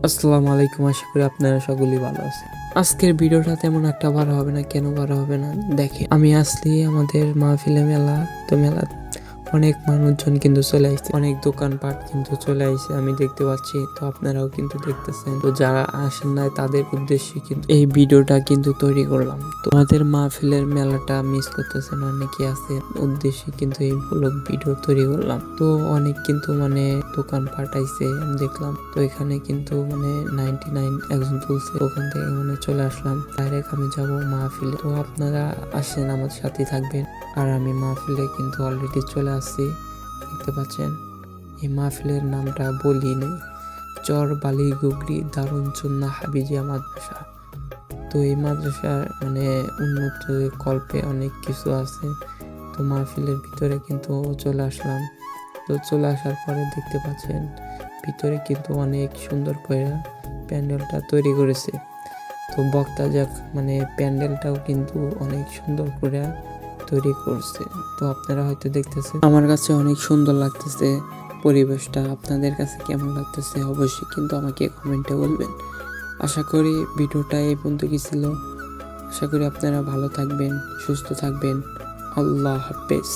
আসসালামু আলাইকুম, আশা করি আপনারা সকলেই ভালো আছেন। আজকের ভিডিওটা তেমন একটা ভালো হবে না, কেন ভালো হবে না দেখে আমি আসলে আমাদের মাহফিলে মেলা, তো মেলা অনেক মানুষজন কিন্তু চলে আসছে, অনেক দোকানপাট কিন্তু চলে আসছে আমি দেখতে পাচ্ছি, তো আপনারাও কিন্তু দেখতেছেন। তো যারা আসেন নাই তাদের উদ্দেশ্যে কিন্তু এই ভিডিওটা কিন্তু তৈরি করলাম। তো আমাদের মাহফিলের মেলাটা মিস করতেছেন অনেকে আছে, উদ্দেশ্যে কিন্তু এই ব্লগ ভিডিও তৈরি করলাম। তো অনেক কিন্তু দোকান পাঠাইছে আমি দেখলাম। তো এখানে কিন্তু 99 একজন তুলছে, ওখান থেকে চলে আসলাম। ডাইরেক্ট আমি যাব মাহফিলে। তো আপনারা আসেন, আমার সাথে থাকবেন। আর আমি মাহফিলে কিন্তু অলরেডি চলে আসছি, দেখতে পাচ্ছেন। এই মাহফিলের নামটা বলি নেই, চর বালি গুগরি দারুন চুন্না হাবিজিয়া মাদ্রাসা। তো এই মাদ্রাসার উন্নত কল্পে অনেক কিছু আছে। তো মাহফিলের ভিতরে কিন্তু চলে আসলাম। তো চলে আসার পরে দেখতে পাচ্ছেন ভিতরে কিন্তু অনেক সুন্দর করে প্যান্ডেলটা তৈরি করেছে। তো বক্তা যাক প্যান্ডেলটাও কিন্তু অনেক সুন্দর করে তৈরি করছে। তো আপনারা হয়তো দেখতেছেন, আমার কাছে অনেক সুন্দর লাগতেছে পরিবেশটা। আপনাদের কাছে কেমন লাগতেছে অবশ্যই কিন্তু আমাকে কমেন্টে বলবেন। আশা করি ভিডিওটা এই পর্যন্ত কি ছিল। আশা করি আপনারা ভালো থাকবেন, সুস্থ থাকবেন। আল্লাহ হাফেজ।